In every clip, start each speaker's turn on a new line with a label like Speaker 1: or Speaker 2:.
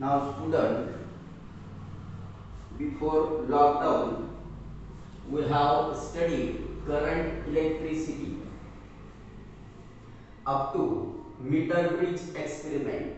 Speaker 1: Now student, before lockdown we have studied current electricity up to meter bridge experiment.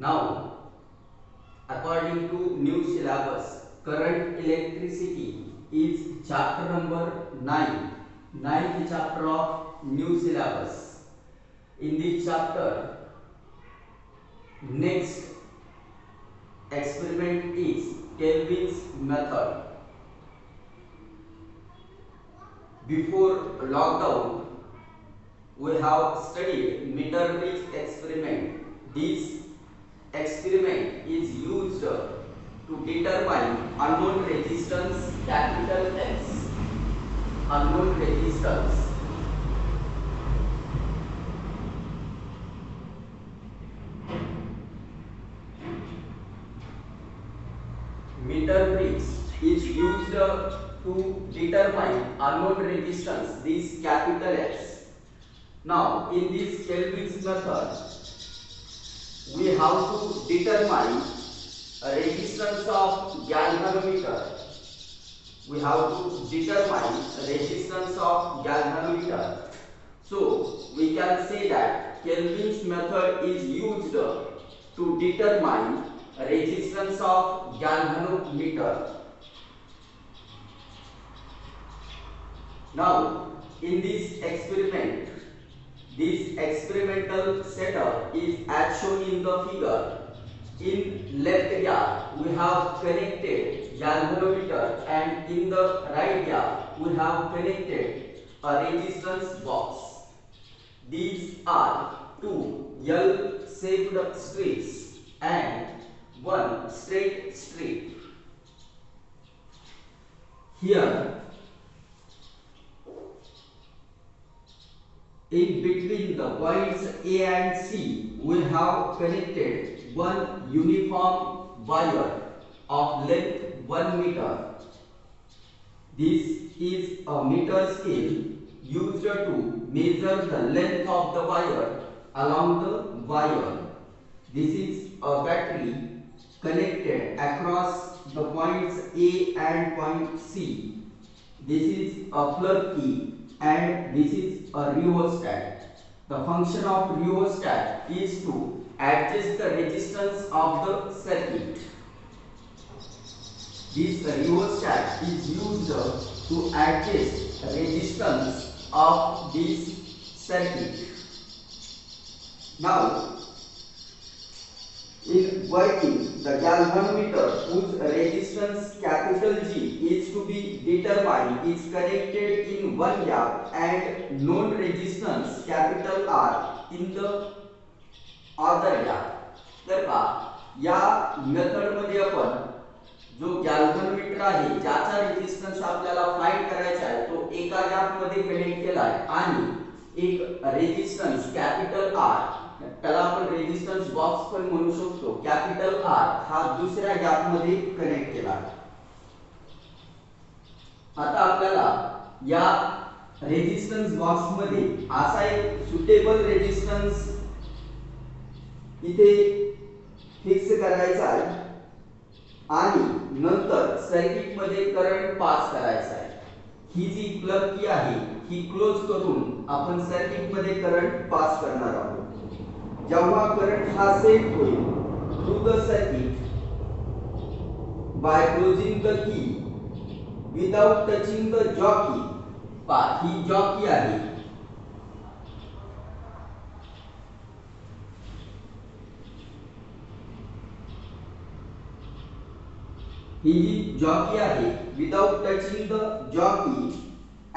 Speaker 1: Now according to new syllabus, current electricity is chapter number 9, ninth chapter of new syllabus. In this chapter, next experiment is Kelvin's method. Before lockdown, we have studied meter bridge experiment. This experiment is used to determine unknown resistance capital X. Unknown resistance. Meter bridge is used to determine unknown resistance, this capital X. Now, in this Kelvin's method, we have to determine a resistance of galvanometer. We have to determine resistance of galvanometer. So, we can say that Kelvin's method is used to determine resistance of galvanometer. Now, in this experiment, this experimental setup is as shown in the figure. In left gap, we have connected galvanometer, and in the right gap, we have connected a resistance box. These are two L-shaped strips and one straight strip. Here, in between the points A and C, we have connected one uniform wire of length 1 meter. This is a meter scale used to measure the length of the wire along the wire. This is a battery connected across the points A and point C. This is a plug key and this is a rheostat. The function of rheostat is to adjust the resistance of the circuit. This rheostat is used to adjust resistance of this circuit. Now, in working, the galvanometer whose resistance capital G is to be determined is connected in one gap and known resistance capital R in the other gap. तर पहा, या method मध्ये आपण जो galvanometer आहे ज्याचा resistance आपल्याला find करायचा आहे तो एका गॅप मध्ये कनेक्ट केला आहे आणि एक रेजिस्टन्स कॅपिटल R, त्याला आपण रेजिस्टन्स बॉक्स पण म्हणू शकतो, कॅपिटल R हा दुसऱ्या गॅप मध्ये कनेक्ट केला आहे. आता आपल्याला या रेजिस्टन्स बॉक्स मध्ये असा एक सुटेबल रेजिस्टन्स इथे फिक्स करायचा आहे आणि नंतर सर्किट मध्ये करंट पास करायचा आहे. ही जी प्लग की आहे ही क्लोज करून आपण सर्किट मध्ये करंट पास करणार आहोत. जेव्हा करंट हा सेट होईल through the circuit by closing the key without touching the jockey. पहा, ही जॉकी आहे, ही जी जॉकी आहे, without touching the jockey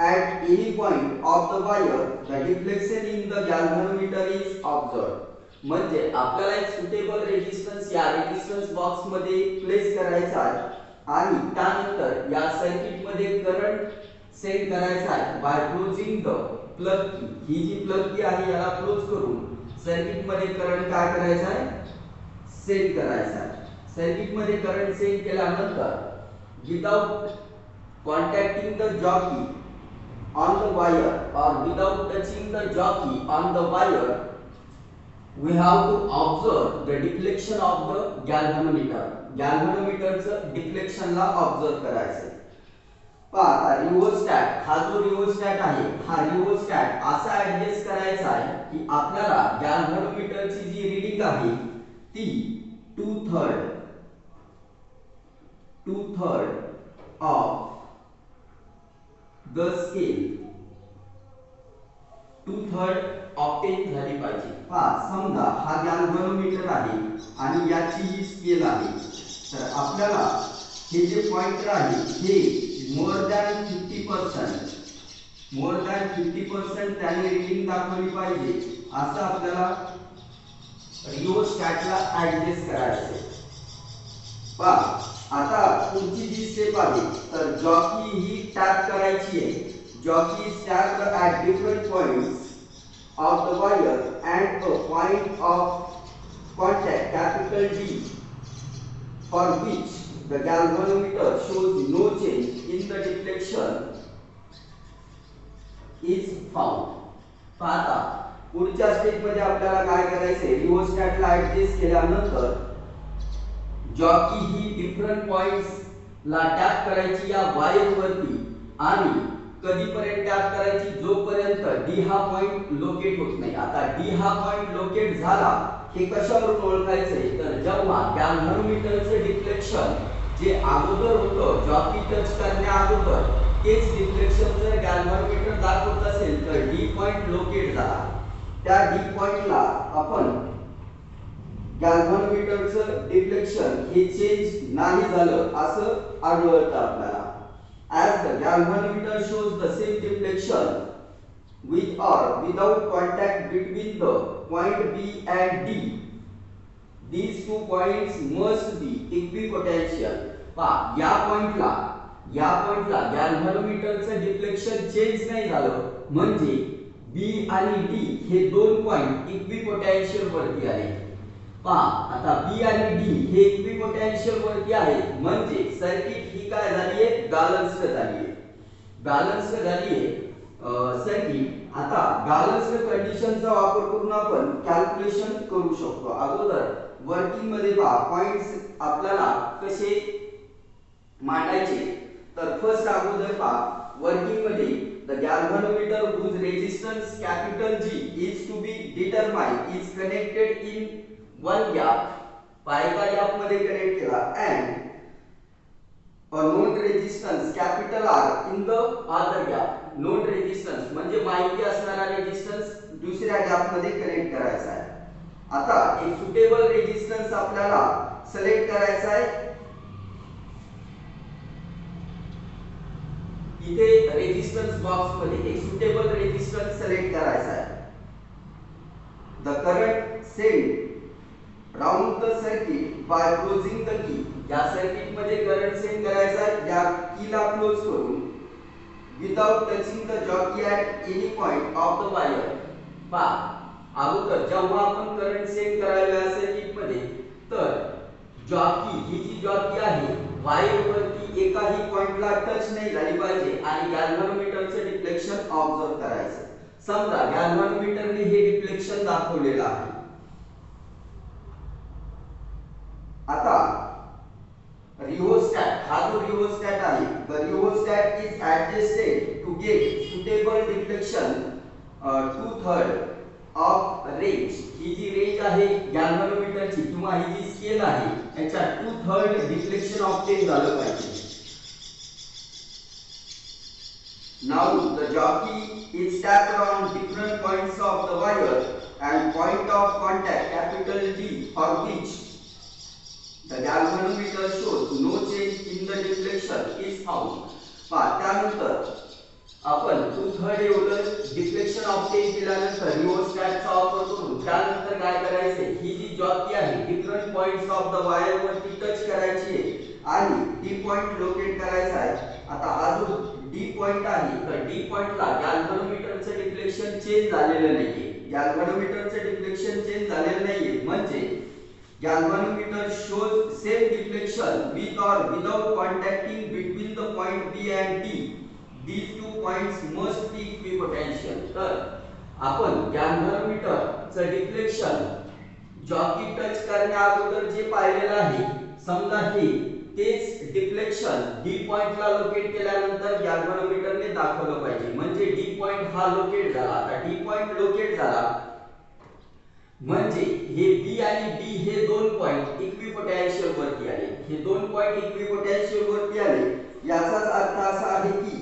Speaker 1: at any point of the wire the deflection in the galvanometer is observed. म्हणजे आपल्याला एक suitable resistance या resistance box मध्ये place करायचा आहे आणि त्यानंतर या सर्किट मध्ये करंट सेट करायचा आहे बाय क्लोजिंग द प्लग की. ही जी प्लग की आहे याला क्लोज करून सर्किट मध्ये करंट काय करायचा आहे, सेट करायचा आहे. सर्किट मध्ये करंट सेट केल्यानंतर without contacting the jockey on the wire or without touching the jockey on the wire, we have to observe the deflection of the galvanometer. गॅल्व्हनोमीटरचं डिफ्लेक्शन ला ऑब्झर्व करायचं. पहा रिओस्टॅट, हा जो रिओस्टॅट आहे हा रिओस्टॅट असा ऍडजस्ट करायचा आहे की आपल्याला गॅल्व्हनोमीटरची जी रीडिंग आहे ती 2/3 ऑफ द स्केल 2/3 ऑप्टेन झाली पाहिजे. पहा समजा हा गॅल्व्हनोमीटर आहे आणि याची ही स्केल आहे, तर आपल्याला हे जे पॉइंटर आहे हे मोर दॅन 50% त्याने रीडिंग दाखवली पाहिजे असं आपल्याला रिओस्टॅटला ऍडजस्ट करायचं. पहा आता पुढची जी स्टेप आहे तर जॉकी ही टॅप करायची आहे. Jockey is tapped at different points of the wire and a point of contact capital D for which the galvanometer shows no change in the deflection is found. पाहता पुढच्या step मध्ये आपल्याला काय करायचे, रिओस्टॅटला adjust केल्यानंतर jockey ही different points ला tap करायची या वायर वरती आणि कधीपर्यंत टॅप करायची जोपर्यंत डी हा पॉइंट लोकेट होत नाही. आता डी हा पॉइंट लोकेट झाला हे कशावरून ओळखायचंय तर जेव्हा गॅल्व्हनोमीटरचं डिफ्लेक्शन जे अगोदर होतं जॉकी टच करण्या अगोदर तेच डिफ्लेक्शन जर गॅल्व्हनोमीटर दाखवत असेल तर डी पॉइंट लोकेट झाला. त्या डी पॉइंटला आपण गॅल्व्हनोमीटरचं डिफ्लेक्शन हे चेंज नाही झालं असं आढळतं आपल्याला. As the galvanometer shows the same deflection with or without contact between the point B and D, these two points must be equipotential. पहा या पॉइंटला गॅल्व्हनोमीटरचं डिफ्लेक्शन चेंज नाही झालं म्हणजे B आणि D हे दोन पॉइंट इक्विपोटेन्शियल वरती आले. पहा आता B आणि D हे इक्विपोटेन्शियल वरती आहेत म्हणजे सर्किट ही काय झाली आहे, बॅलन्स्ड झाली आहे. बॅलन्स्ड झाली आहे सर्किट. आता बॅलन्स्ड कंडिशनचा वापर करून आपण कॅल्क्युलेशन करू शकतो. अगोदर वर्किंग मध्ये पहा पॉइंट्स आपल्याला कसे मांडायचे तर फर्स्ट अगोदर पहा वर्किंग मध्ये the galvanometer whose resistance capital G is to be determined is connected in one gap, एका गॅप मध्ये कनेक्ट केला and a known resistance capital R in the other gap. known resistance म्हणजे माहिती असणारा resistance दुसऱ्या gap मध्ये connect करायचा आहे. आता एक सुटेबल रेजिस्टन्स आपल्याला सिलेक्ट करायचा आहे. इथे रेजिस्टन्स बॉक्स मध्ये एक सुटेबल रेजिस्टन्स सिलेक्ट करायचा आहे. The current send round the circuit by closing the key. या सर्किट मध्ये करंट सेंड करायचा या कीला क्लोज करून without touching the jockey at any point of the wire. पहा अगोदर जेव्हा आपण करंट सेंड करायला या सर्किट मध्ये तर जॉकी ही जी जॉकी आहे वायर वरती एकाही पॉइंटला टच नाही झाली पाहिजे आणि गॅल्व्हनोमीटरचं डिफ्लेक्शन ऑब्झर्व करायचं. समजा गॅल्व्हनोमीटरने हे डिफ्लेक्शन दाखवलेलं आहे. आता रिओस्टॅट, हा जो रिओस्टॅट आहे the rheostat is adjusted to get suitable deflection 2/3 of range. ही जी रेंज आहे गॅल्व्हनोमीटरची किंवा ही जी स्केल आहे याच्या 2/3 डिफ्लेक्शन ऑब्टेन झालं पाहिजे. Now the jockey is tapped on different points of the wire and point of contact capital D for which the galvanometer shows no change in the deflection is found. त्यानंतर आपण 2/3 एवढं deflection obtain केल्यानंतर रिओस्टॅटचा वापर करून त्यानंतर काय करायचे, ही जी jockey आहे different points of the wire वरती टच करायची आहे आणि डी पॉइंट लोकेट करायचा आहे. आता हा जो डी पॉइंट आहे तर डी पॉइंटला गॅल्व्हनोमीटरचं डिफ्लेक्शन चेंज झालेलं नाहीये. गॅल्व्हनोमीटरचं डिफ्लेक्शन चेंज झालेलं नाहीये म्हणजे galvanometer shows same deflection with or without contacting between the point B and D. These two points must be equipotential. तर आपण galvanometer चं डिफ्लेक्शन जॉकी टच करण्या अगोदर जे पाहिलेलं आहे, समजा हे तेच डिफ्लेक्शन डी पॉइंटला लोकेट केल्यानंतर गॅल्व्हनोमीटरने दाखवलं पाहिजे. म्हणजे डी पॉइंट हा लोकेट झाला. आता डी पॉइंट लोकेट झाला म्हणजे हे बी आणि डी हे दोन पॉइंट इक्विपोटेन्शियल वरती आले. हे दोन पॉइंट इक्विपोटेन्शियल वरती आले याचाच अर्थ असा आहे की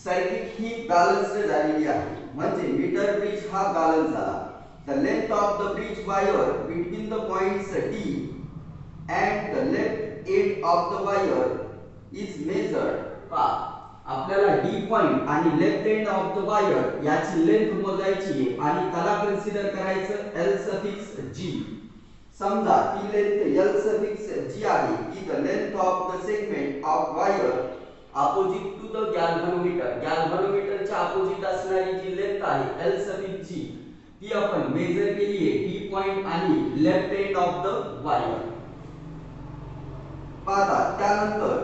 Speaker 1: सर्किट ही बॅलन्स्ड झालेली आहे. म्हणजे मीटर ब्रिज हा बॅलन्स झाला. The length of the bridge wire between the points D and the left end of the wire is measured. आपल्याला डी पॉइंट आणि left end of the wire याची length मोजायची आहे आणि त्याला कन्सिडर करायचं एल सफिक्स जी. समजा ती लेंथ एल सफिक्स जी आहे की the length of the segment of wire opposite to the galvanometer. गॅल्व्हनोमीटरच्या अपोजिट असणारी जी लेंथ आहे एल सफिक्स जी ती आपण मेजर केली आहे डी पॉइंट आणि left end of the wire. पाहता त्यानंतर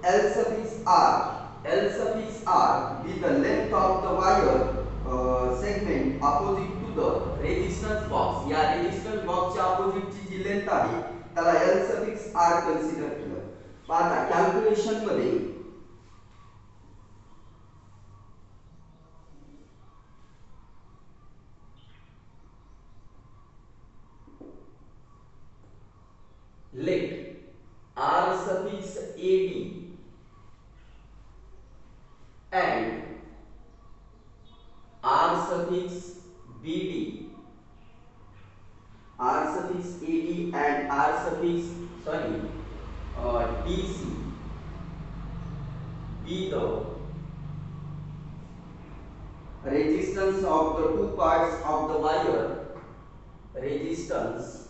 Speaker 1: L suffix R with the length of the wire segment opposite to the resistance box. या resistance box च्या opposite ची जी लेंथ आहे त्याला L suffix R कन्सिडर केलं. पाहता कॅल्क्युलेशन मध्ये let R suffix AD and R suffix BD, R suffix AD and R suffix DC be the resistance of the two parts of the wire. Resistance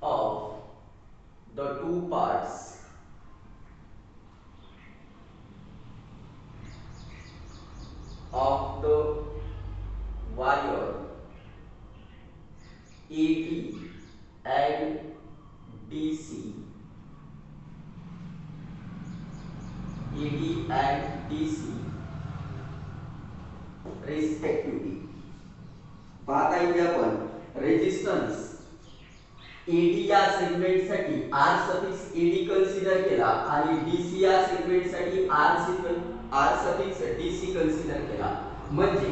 Speaker 1: of the two parts of the wire AD and DC, AD and DC respectively. पाहता येईल आपण resistance eddy या segment साठी R suffix eddy consider केला आणि DC या segment साठी R suffix DC consider केला. म्हणजे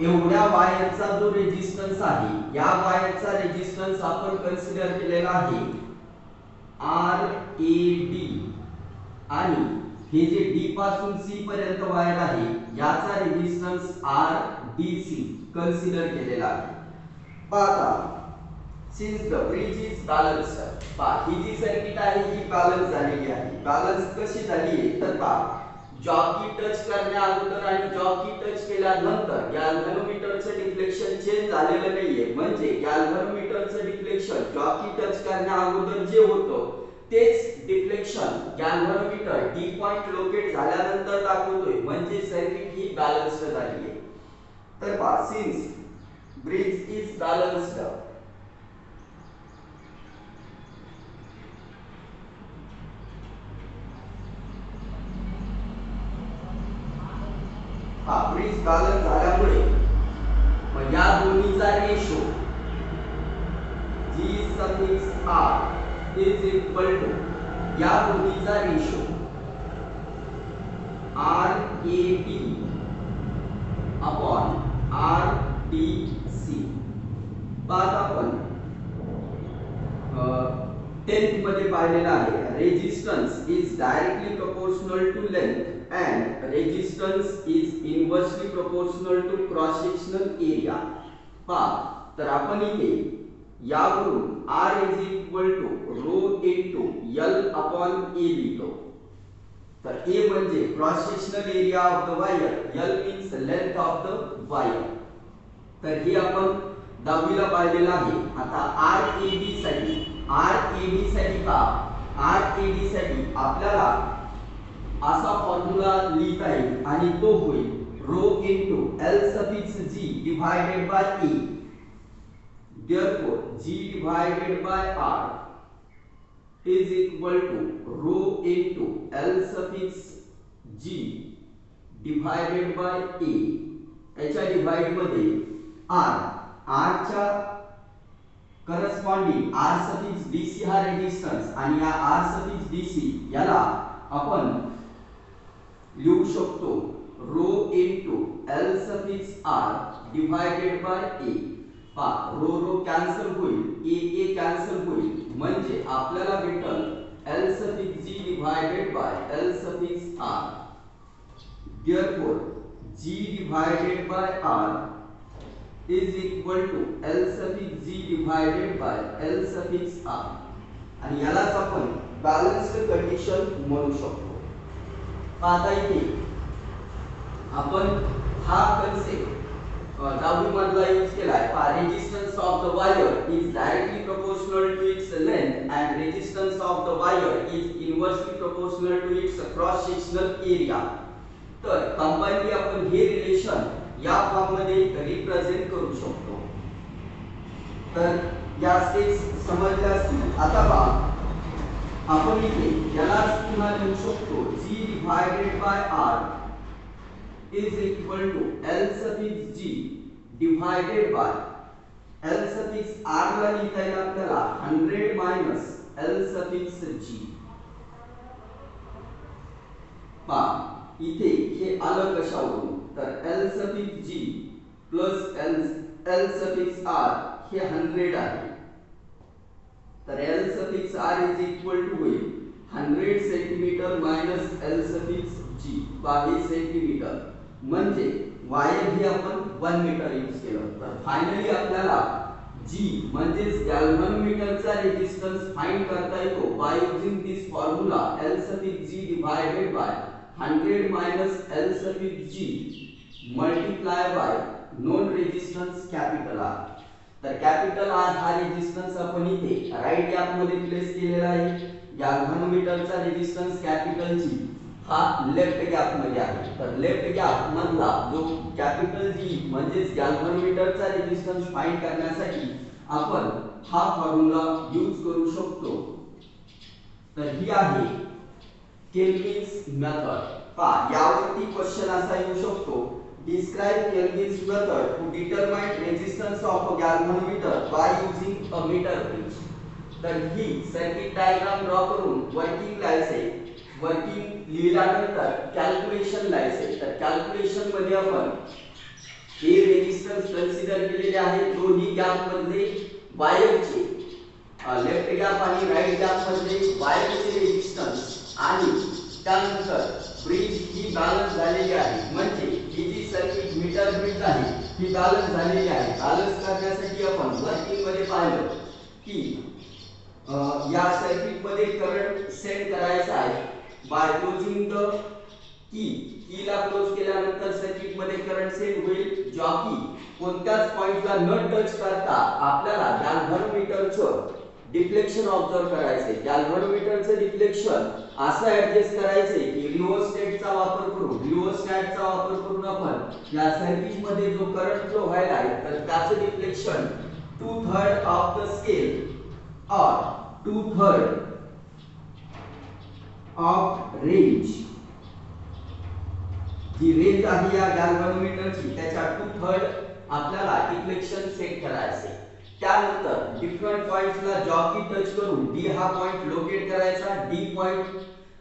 Speaker 1: एवढ्या वायरचा जो रेजिस्टन्स आहे या वायरचा रेजिस्टन्स आपण कन्सिडर केलेला आहे आर ए डी आणि हे जे डी पासून सी पर्यंत वायर आहे याचा resistance R D C consider केलेला आहे. पाहता since the bridge is balanced, ही जी सर्किट आहे ही बॅलन्स झालेली आहे. बॅलन्स कशी झाली आहे तर जॉकी टच करण्या अगोदर आणि जॉकी टच केल्यानंतर गॅल्व्हनोमीटरचं डिफ्लेक्शन चेंज झालेलं नाहीये. म्हणजे गॅल्व्हनोमीटरचं डिफ्लेक्शन जॉकी टच करण्या अगोदर जे होतं तेच deflection galvanometer D point locate झाल्यानंतर दाखवतोय. म्हणजे सर्किट ही बॅलन्स्ड झाली आहे. तर since bridge is balanced bridge balance झाल्यामुळे मग या दोन्हीचा ratio G suffix R is equal to या दोन्हीचा रेशो RAD upon RDC. पाहता आपण 10th मध्ये पाहिलेला आहे resistance is directly proportional to length and resistance is inversely proportional to cross sectional area. तर आपण इथे यावरून R is equal to rho into L upon A लिहितो. तर A म्हणजे cross sectional area of the wire, L means length of the wire. तर हे आपण 10वी ला पाहिलेलं आहे. आता RAD साठी RAD साठी आपल्याला असा फॉर्म्युला लिहिता येईल आणि तो होईल rho into L suffix G divided by E. Therefore G divided by R is equal to rho into L suffix G divided by A, याच्या डिवाइड मध्ये आर च्या करस्पॉन्डिंग आर सफिक्स डीसी हा resistance आणि या R suffix DC याला आपण लिहू शकतो rho into L suffix R divided by A. पा रो कॅन्सल होईल, ए कॅन्सल होईल, म्हणजे आपल्याला भेटल L suffix G divided by L suffix R. therefore g divided by r is equal to L suffix G divided by L suffix R आणि यालाच आपण balanced condition म्हणू शकतो। आता इथे आपण हा कन्सेप्ट 10वी मधला यूज केलाय। Resistance of the wire is directly proportional to its length and resistance of the wire is inversely proportional to its cross sectional area. तर कंबाइनली आपण हे रिलेशन या फॉर्म मध्ये रिप्रेझेंट करू शकतो। तर या स्टेप्स समजल्या असतील। आता पहा आपण इथे यालाच पुन्हा लिहू शकतो g divided by r is equal to l suffix g divided by l suffix r ला लिहिता येईल आपल्याला 100 मायनस l सफिक्स g। पहा इथे हे आलं कशावरून, तर L suffix G plus L suffix R हे 100 आहे। तर L suffix R is equal to होईल 100 centimetre minus L suffix G 22 centimetre, म्हणजे वायर ही आपण 1 मीटर यूज केलं। तर फायनली आपल्याला G म्हणजे गॅल्व्हनोमीटरचा रेजिस्टन्स फाइंड करता येतो by using this formula L suffix G divided bye 100 minus L suffix G multiply by known resistance capital R। तर कॅपिटल R हा रेजिस्टन्स आपण इथे राइट गॅप मध्ये प्लेस केलेला आहे। गॅल्व्हनोमीटरचा रेजिस्टन्स कॅपिटल G हा लेफ्ट गॅप मध्ये आहे। तर लेफ्ट गॅप मधला जो कॅपिटल G म्हणजे गॅल्व्हनोमीटरचा रेजिस्टन्स फाइंड करण्यासाठी आपण हा फॉर्म्युला यूज करू शकतो। तर ही आहे केल्विन्स मेथड। पहा यावरती क्वेश्चन असा येऊ शकतो, describe Kelvin's method to determine resistance of a galvanometer by using a meter bridge. तर ही सर्किट डायग्राम ड्रॉ करून वर्किंग लिहायचे। वर्किंग लिहिल्यानंतर कॅल्क्युलेशन लिहायचे। तर कॅल्क्युलेशन मध्ये आपण हे रेजिस्टन्स कन्सिडर केलेले आहे दोन्ही गॅप मधले वायरचे, लेफ्ट गॅप आणि राइट गॅप मधले वायरचे रेजिस्टन्स, आणि त्यानंतर ब्रिज ही बॅलन्स झालेली आहे, म्हणजे ही जी सर्किट मीटर ब्रिज आहे ही बॅलन्स झालेली आहे। बॅलन्स करण्यासाठी आपण वर्किंग मध्ये पाहिलं की या सर्किट मध्ये करंट सेट करायचा आहे बाय क्लोजिंग द की ला क्लोज केल्यानंतर सर्किट मध्ये करंट सेट होईल। जॉकी कोणत्याच पॉइंटला न टच करता आपल्याला गॅल्व्हनोमीटरचं डिफ्लेक्शन ऑब्जर्व करायचे। गॅल्व्हनोमीटरचं डिफ्लेक्शन असं ऍडजस्ट करायचे की रिओस्टॅटचा वापर करून आपण या सर्किट मध्ये जो करंट फ्लो व्हायला आहे तर त्याचं डिफ्लेक्शन 2/3 ऑफ द स्केल और 2/3 ऑफ रेंज, जी रेंज आहे या गॅल्व्हनोमीटरची त्याच्या 2/3 आपल्याला डिफ्लेक्शन सेट करायचे। त्यानंतर डिफरंट पॉइंट्सला जॉकी टच करून डी हा पॉइंट लोकेट करायचा। डी पॉइंट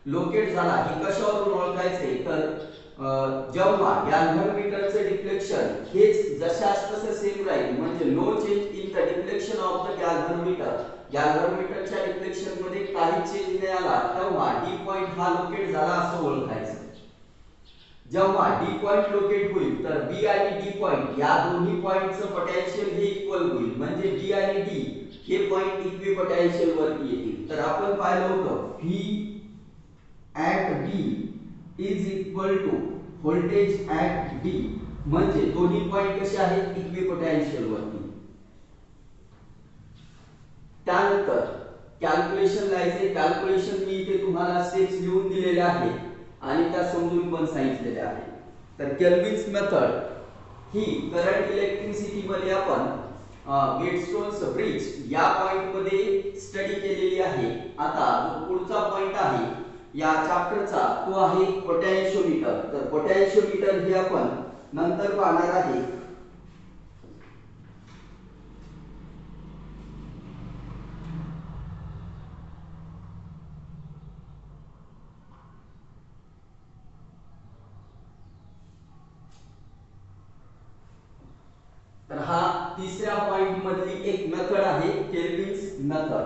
Speaker 1: लोकेट झाला हे कशावरून ओळखायचे, तर जेव्हा गॅल्व्हनोमीटरचे डिफ्लेक्शन हेच जशास तसे सेम राहील, म्हणजे no change in the deflection of the galvanometer, गॅल्व्हनोमीटरच्या डिफ्लेक्शन मध्ये काही चेंज नाही आला, तेव्हा डी पॉइंट हा लोकेट झाला असं ओळखायचं। जेव्हा डी पॉइंट लोकेट होईल तर बी आणि डी पॉइंट या दोन्ही पॉइंटचं पोटेन्शियल हे इक्वल होईल, म्हणजे बी आणि डी हे पॉइंट इक्विपोटेन्शियल वरती येतील। तर आपण पाहिलं होतं V at B is equal to voltage at D, म्हणजे दोन्ही पॉइंट कसे आहेत इक्विपोटेन्शियल वरती। त्यानंतर कॅल्क्युलेशन लिहायचे। कॅल्क्युलेशन मी इथे तुम्हाला स्टेप्स लिहून दिलेले आहेत आणि त्या समजून पण सांगितलेले आहे। तर केल्विन्स मेथड ही करंट इलेक्ट्रिसिटी मध्ये आपण गेटस्टोन्स ब्रिज या पॉइंट मध्ये स्टडी केलेली आहे। आता जो पुढचा पॉइंट आहे या चॅप्टरचा तो आहे पोटॅन्शिओमीटर. तर पोटॅन्शिओमीटर हे आपण नंतर पाहणार आहे. तर हा तिसऱ्या पॉइंट मधली एक मेथड आहे केल्विन्स मेथड.